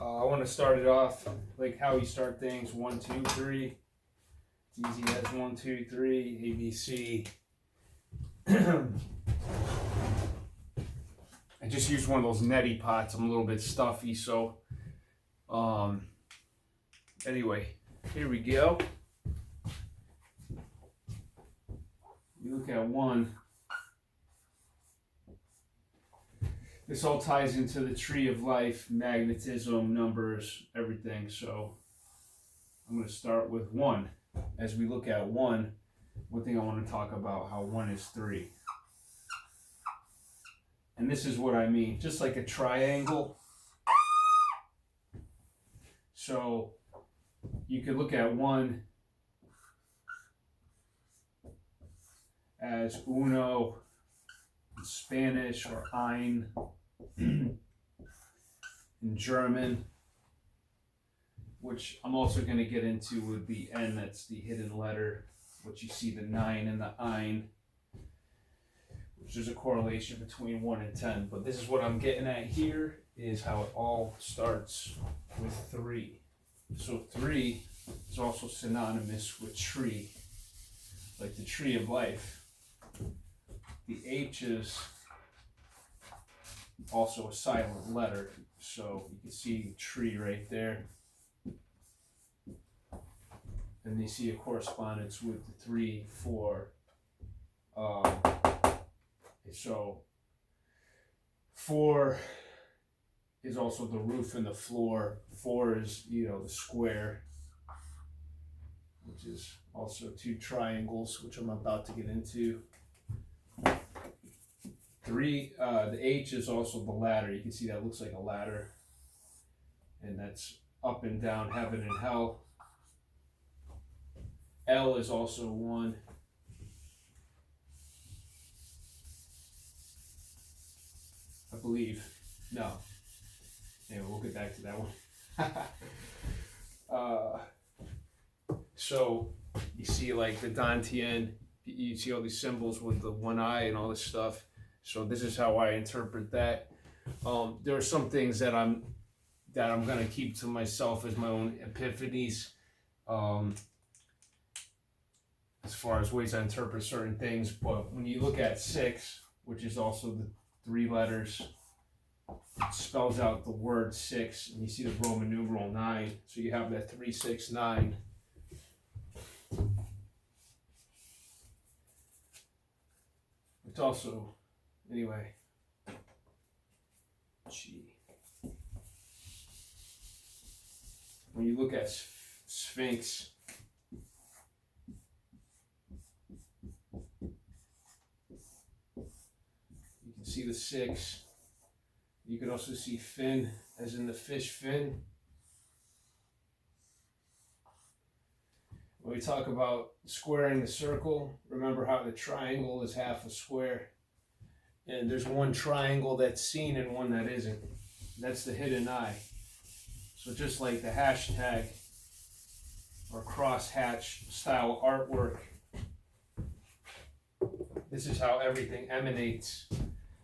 I want to start it off like how we start things: 1, 2, 3. It's easy as 1, 2, 3, ABC. I just used one of those neti pots. I'm a little bit stuffy, so anyway, here we go. You look at 1. This all ties into the tree of life, magnetism, numbers, everything. So I'm going to start with 1. As we look at 1 thing I want to talk about how 1 is 3. And this is what I mean, just like a triangle. So you could look at 1 as uno in Spanish, or ein in German, which I'm also going to get into with the N, that's the hidden letter, which you see the 9 and the ein, which is a correlation between 1 and 10. But this is what I'm getting at here, is how it all starts with 3. So 3 is also synonymous with tree, like the tree of life. The H is also a silent letter, so you can see tree right there. And you see a correspondence with the 3, 4. So 4 is also the roof and the floor. 4 is, the square, which is also 2 triangles, which I'm about to get into. 3, the H is also the ladder. You can see that looks like a ladder, and that's up and down, heaven and hell. L is also 1. I believe. No. Anyway, we'll get back to that one. So you see like the Dantian, you see all these symbols with the one eye and all this stuff. So this is how I interpret that. There are some things that I'm gonna keep to myself as my own epiphanies, as far as ways I interpret certain things. But when you look at 6, which is also the 3 letters, it spells out the word 6, and you see the Roman numeral 9. So you have that 3, 6, 9. It's also, anyway, G. When you look at Sphinx, you can see the 6. You can also see fin, as in the fish fin. When we talk about squaring the circle, remember how the triangle is half a square. And there's one triangle that's seen and one that isn't. That's the hidden eye. So just like the hashtag or crosshatch style artwork, this is how everything emanates.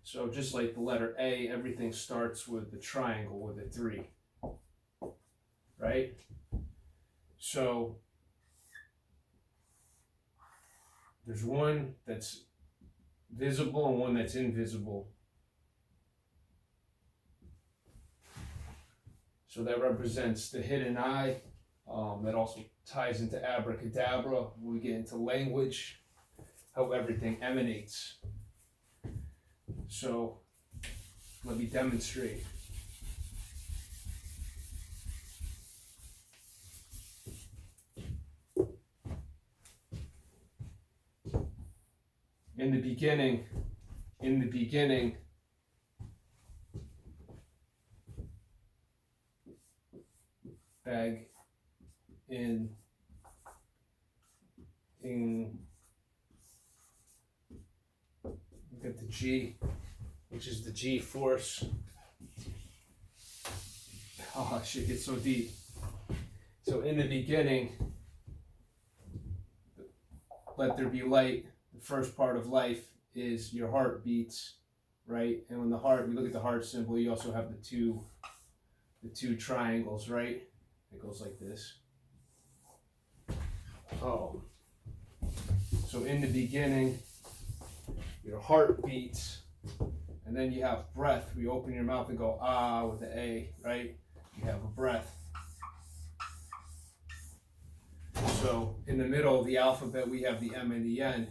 So just like the letter A, everything starts with the triangle with a 3, right? So there's one that's visible and one that's invisible. So that represents the hidden eye. That also ties into abracadabra when we get into language, how everything emanates. So let me demonstrate. In the beginning, bag in look at the G, which is the G force. Oh, shit gets so deep. So in the beginning, let there be light. The first part of life is your heart beats, right? And when the heart, we look at the heart symbol, you also have the the two triangles, right? It goes like this. Oh. So in the beginning, your heart beats, and then you have breath. We open your mouth and go ah with the A, right? You have a breath. So in the middle of the alphabet, we have the M and the N,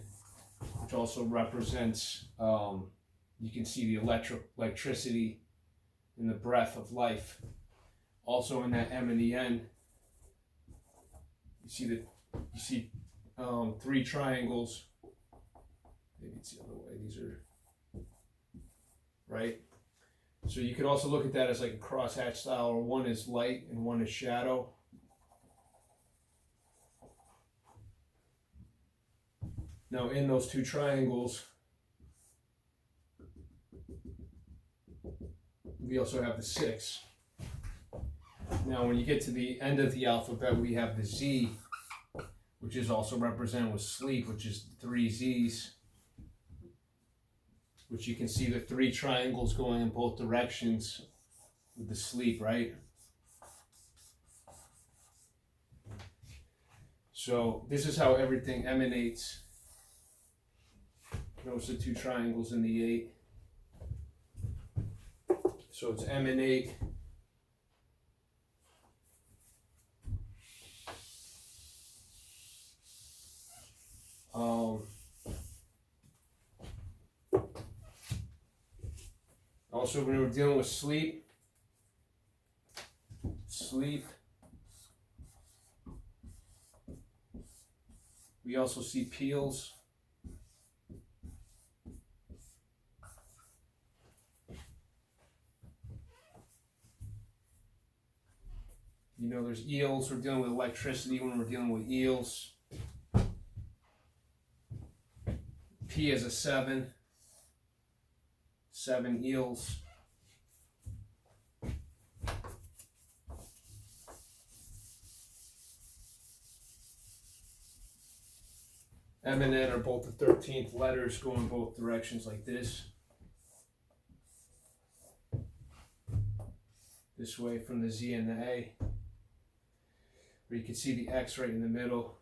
which also represents, you can see the electricity in the breath of life. Also in that M and the N, you see three triangles. Maybe it's the other way. These are right. So you could also look at that as like a crosshatch style, or one is light and one is shadow. Now in those two triangles, we also have the 6. Now when you get to the end of the alphabet, we have the Z, which is also represented with sleep, which is 3 Z's, which you can see the 3 triangles going in both directions with the sleep, right? So this is how everything emanates. Notice the 2 triangles in the 8. So it's emanate. Also, when we're dealing with sleep, we also see peels. You know, there's eels. We're dealing with electricity when we're dealing with eels. P is a 7. 7 eels. M and N are both the 13th letters going both directions like this. This way from the Z and the A. Where you can see the X right in the middle.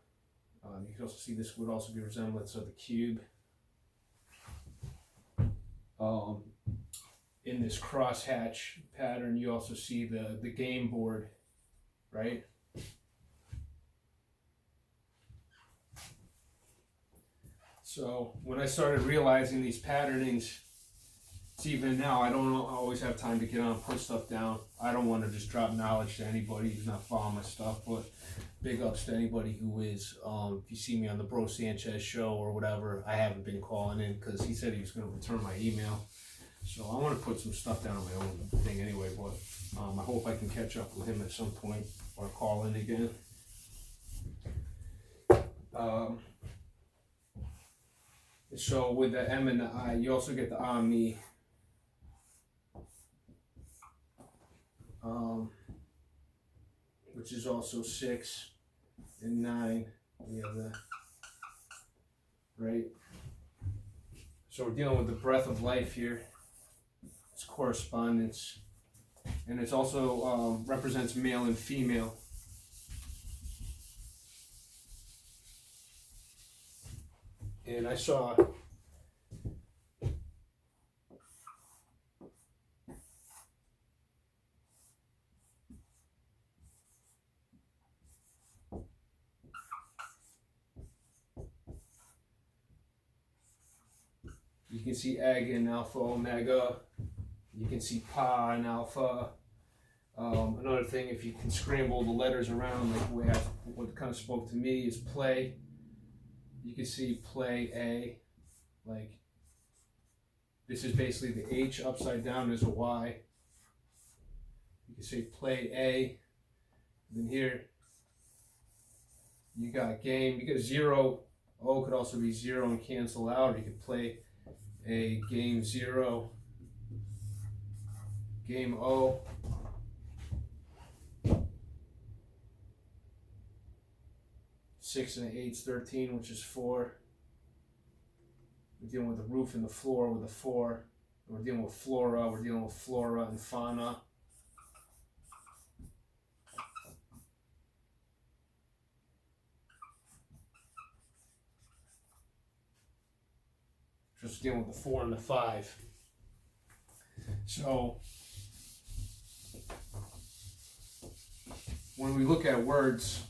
You can also see this would also be a resemblance of the cube. In this crosshatch pattern, you also see the game board, right? So when I started realizing these patternings, it's even now, I don't always have time to get on and put stuff down. I don't want to just drop knowledge to anybody who's not following my stuff, but big ups to anybody who is. If you see me on the Bro Sanchez show or whatever, I haven't been calling in because he said he was going to return my email. So I want to put some stuff down on my own thing anyway, but I hope I can catch up with him at some point or call in again. So with the M and the I, you also get the Omni. Which is also 6 and 9. We have that, right? So we're dealing with the breath of life here. It's correspondence. And it's also represents male and female. And I saw you can see egg in Alpha Omega. You can see Pa in Alpha. Another thing, if you can scramble the letters around, like the way what kind of spoke to me is play. You can see play A, like this is basically the H upside down is a Y. You can say play A. And then here you got game. You got 0. O could also be 0 and cancel out. Or you could play a game 0. Game O. Six and an 8's 13, which is 4. We're dealing with the roof and the floor with a 4. We're dealing with flora. We're dealing with flora and fauna. just dealing with the 4 and the 5. So when we look at words,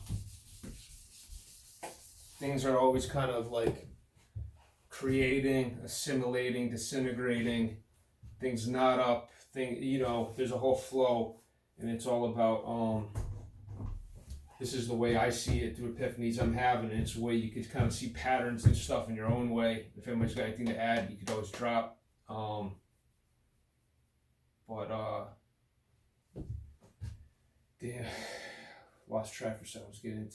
things are always kind of like creating, assimilating, disintegrating, things knot up, there's a whole flow, and it's all about, this is the way I see it through epiphanies I'm having, and it's a way you could kind of see patterns and stuff in your own way. If anybody's got anything to add, you could always drop. Damn, lost track for a second. I was getting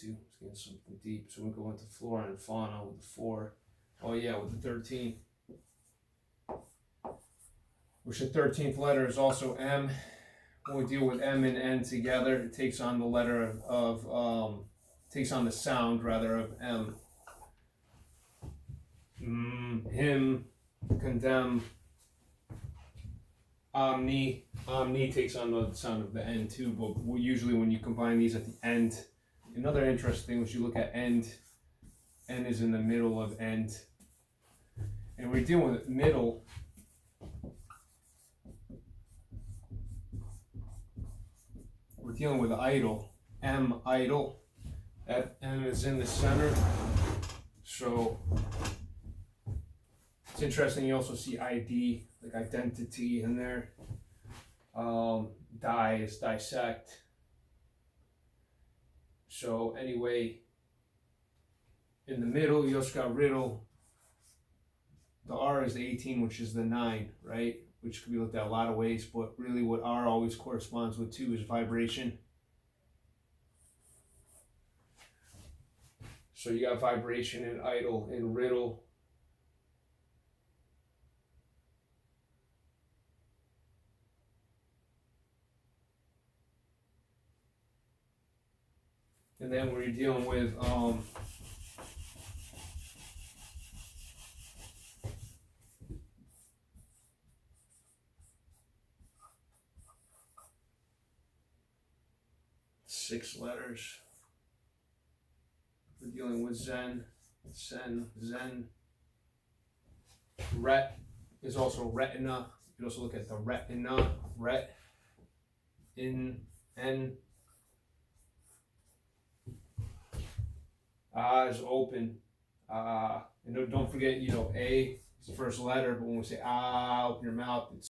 something deep. So we go into flora and fauna with the 4. Oh yeah, with the 13. Which the 13th letter is also M. When we deal with M and N together, it takes on the letter takes on the sound rather of M. Him, condemn, omni. Omni takes on the sound of the N too, but usually when you combine these at the end, another interesting thing was you look at end, N is in the middle of end. And we're dealing with middle. We're dealing with idle, M idle. That M is in the center. So it's interesting, you also see ID, like identity in there. Die is dissect. So anyway, in the middle, you also got riddle. The R is the 18, which is the 9, right? Which could be looked at a lot of ways, but really what R always corresponds with too is vibration. So you got vibration in idle, in riddle. And then when you're dealing with six letters, we're dealing with Zen, Sen, Zen. Ret is also retina. You can also look at the retina, ret, in, N. Is open. And don't forget, A is the first letter, but when we say open your mouth,